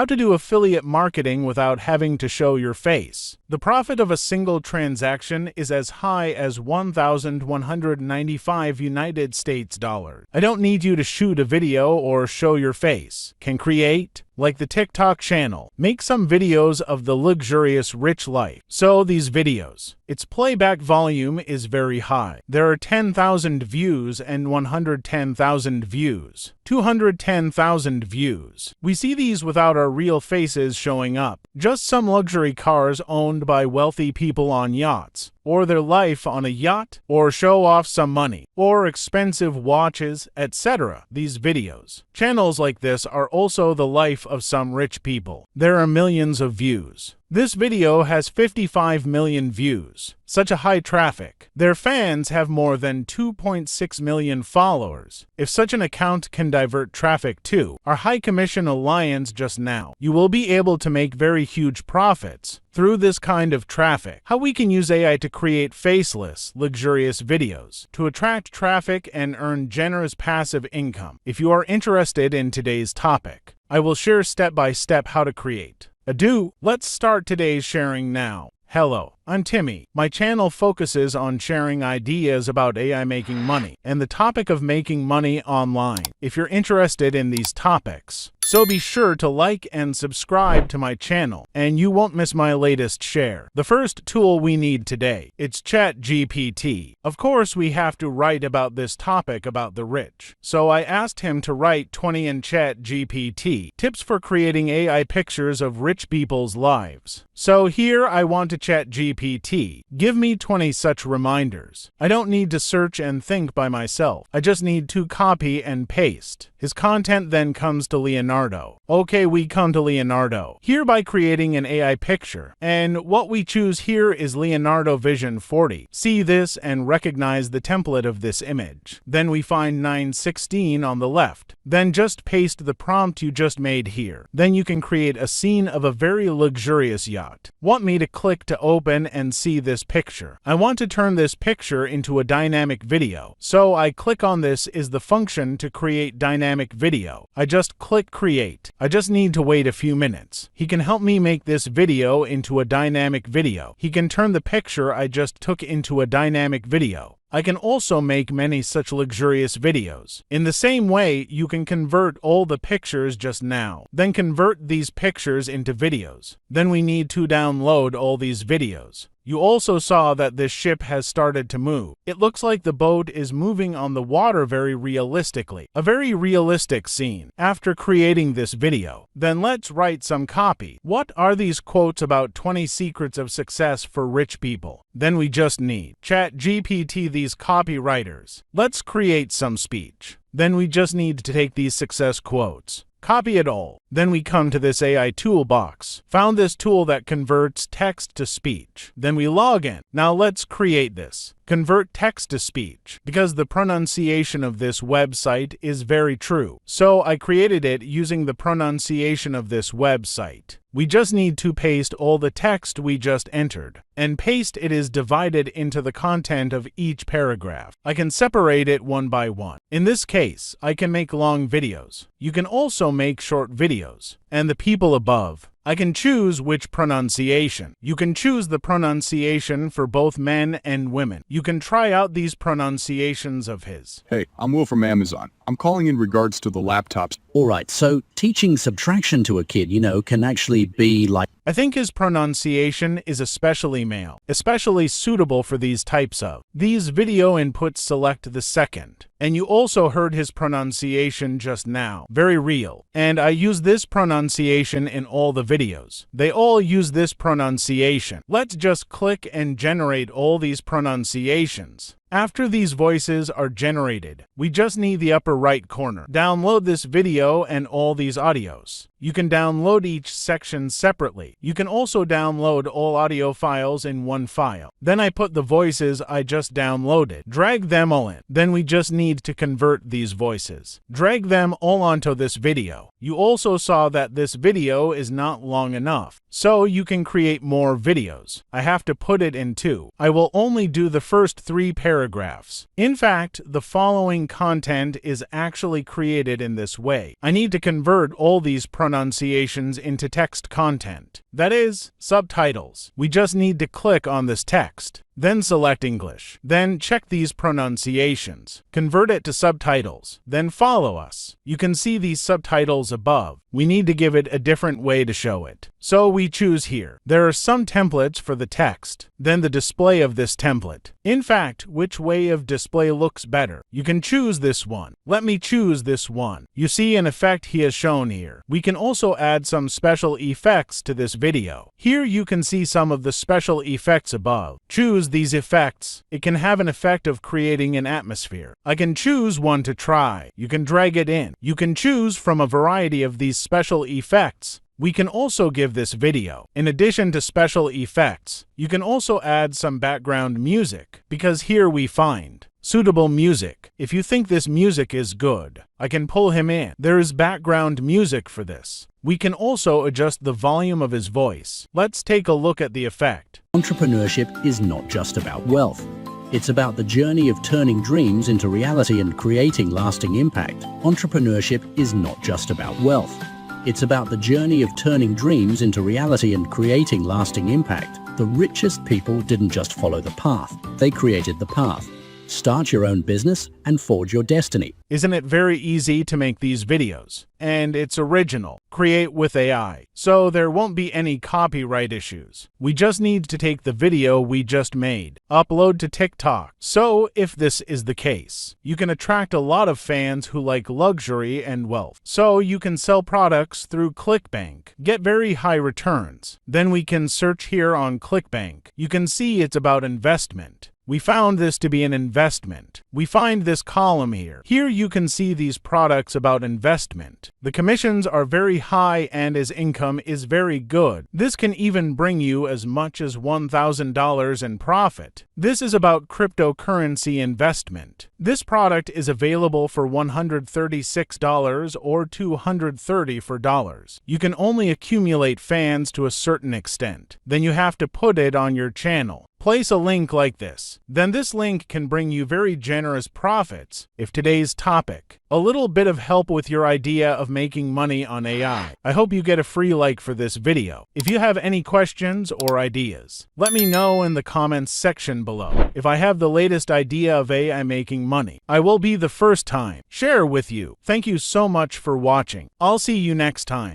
How to do affiliate marketing without having to show your face. The profit of a single transaction is as high as 1,195 United States dollars. I don't need you to shoot a video or show your face. Can create, like the TikTok channel, make some videos of the luxurious rich life. So these videos, its playback volume is very high. There are 10,000 views and 110,000 views, 210,000 views. We see these without our real faces showing up. Just some luxury cars owned by wealthy people on yachts, or their life on a yacht, or show off some money, or expensive watches, etc. These videos. Channels like this are also the life of some rich people. There are millions of views. This video has 55 million views. Such a high traffic. Their fans have more than 2.6 million followers. If such an account can divert traffic to our high commission alliance just now, you will be able to make very huge profits through this kind of traffic. How we can use AI to create faceless, luxurious videos to attract traffic and earn generous passive income. If you are interested in today's topic, I will share step-by-step how to create. Let's start today's sharing now. Hello, I'm Timmy. My channel focuses on sharing ideas about AI making money and the topic of making money online. If you're interested in these topics, so be sure to like and subscribe to my channel, and you won't miss my latest share. The first tool we need today, it's Chat GPT. Of course, we have to write about this topic about the rich. So I asked him to write 20 in Chat GPT tips for creating AI pictures of rich people's lives. So here I want to Chat GPT. Give me 20 such reminders. I don't need to search and think by myself. I just need to copy and paste. His content then comes to Leonardo. Okay, we come to Leonardo. Here by creating an AI picture. And what we choose here is Leonardo Vision 40. See this and recognize the template of this image. Then we find 916 on the left. Then just paste the prompt you just made here. Then you can create a scene of a very luxurious yacht. Want me to click to open and see this picture. I want to turn this picture into a dynamic video. So I click on this is the function to create dynamic video. I just click create. I just need to wait a few minutes. He can help me make this video into a dynamic video. He can turn the picture I just took into a dynamic video. I can also make many such luxurious videos. In the same way, you can convert all the pictures just now. Then convert these pictures into videos. Then we need to download all these videos. You also saw that this ship has started to move. It looks like the boat is moving on the water very realistically. A very realistic scene. After creating this video, then let's write some copy. What are these quotes about 20 secrets of success for rich people? Then we just need Chat GPT these copywriters. Let's create some speech. Then we just need to take these success quotes. Copy it all. Then we come to this AI toolbox. Found this tool that converts text to speech. Then we log in. Now let's create this. Convert text to speech, because the pronunciation of this website is very true. So I created it using the pronunciation of this website. We just need to paste all the text we just entered, and paste it is divided into the content of each paragraph. I can separate it one by one. In this case, I can make long videos. You can also make short videos. And the people above, I can choose which pronunciation. You can choose the pronunciation for both men and women. You can try out these pronunciations of his. Hey, I'm Will from Amazon. I'm calling in regards to the laptops. Alright, so teaching subtraction to a kid, can actually be like... I think his pronunciation is especially male, especially suitable for these types of. These video inputs select the second. And you also heard his pronunciation just now. Very real. And I use this pronunciation in all the videos. They all use this pronunciation. Let's just click and generate all these pronunciations. After these voices are generated, we just need the upper right corner. Download this video and all these audios. You can download each section separately. You can also download all audio files in one file. Then I put the voices I just downloaded. Drag them all in. Then we just need to convert these voices. Drag them all onto this video. You also saw that this video is not long enough, so you can create more videos. I have to put it in two. I will only do the first 3 paragraphs paragraphs. In fact, the following content is actually created in this way. I need to convert all these pronunciations into text content. That is, subtitles. We just need to click on this text, then select English. Then check these pronunciations. Convert it to subtitles. Then follow us. You can see these subtitles above. We need to give it a different way to show it. So we choose here. There are some templates for the text, then the display of this template. In fact, which way of display looks better? You can choose this one. Let me choose this one. You see an effect he has shown here. We can also add some special effects to this video. Here you can see some of the special effects above. Choose these effects. It can have an effect of creating an atmosphere. I can choose one to try. You can drag it in. You can choose from a variety of these special effects. We can also give this video. In addition to special effects, you can also add some background music, because here we find suitable music. If you think this music is good, I can pull him in. There is background music for this. We can also adjust the volume of his voice. Let's take a look at the effect. Entrepreneurship is not just about wealth. It's about the journey of turning dreams into reality and creating lasting impact. Entrepreneurship is not just about wealth. It's about the journey of turning dreams into reality and creating lasting impact. The richest people didn't just follow the path, they created the path. Start your own business and forge your destiny. Isn't it very easy to make these videos? And it's original. Create with AI. So there won't be any copyright issues. We just need to take the video we just made, upload to TikTok. So if this is the case, you can attract a lot of fans who like luxury and wealth. So you can sell products through ClickBank, get very high returns. Then we can search here on ClickBank. You can see it's about investment. We found this to be an investment. We find this column here. Here you can see these products about investment. The commissions are very high and his income is very good. This can even bring you as much as $1,000 in profit. This is about cryptocurrency investment. This product is available for $136 or $230 for dollars. You can only accumulate fans to a certain extent. Then you have to put it on your channel. Place a link like this. Then this link can bring you very generous profits. If today's topic, a little bit of help with your idea of making money on AI. I hope you get a free like for this video. If you have any questions or ideas, let me know in the comments section below. If I have the latest idea of AI making money, I will be the first time share with you. Thank you so much for watching. I'll see you next time.